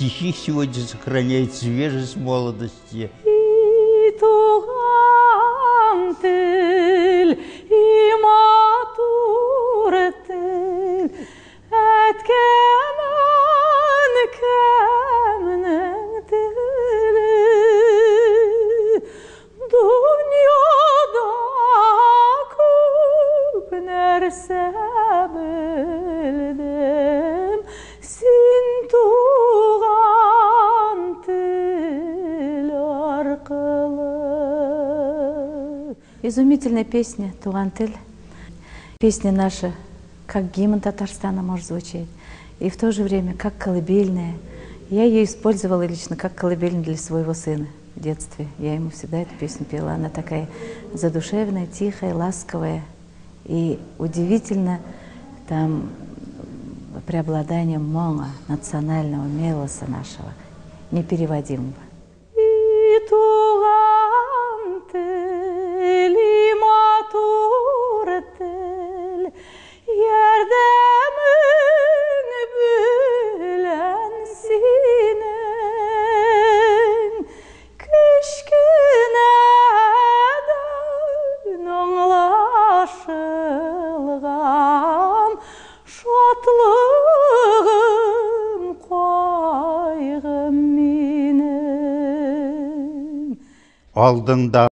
стихи сегодня сохраняют свежесть молодости. И туган тел, и матур тел, эткенен кемнен теле. Dünyada көп нәрсе білдім, сен туған тіл арқылы. Изумительная песня «Туган тил». Песня наша, как гимн Татарстана может звучать, и в то же время как колыбельная. Я ее использовала лично как колыбельную для своего сына. В детстве я ему всегда эту песню пела. Она такая задушевная, тихая, ласковая. И удивительно там преобладание монга, национального мелоса нашего, непереводимого. И туган тел, и матур тел, ярдәмең белән синең кечкенәдән аңлашылган шатлыгым, кайгым минем. Алдыңда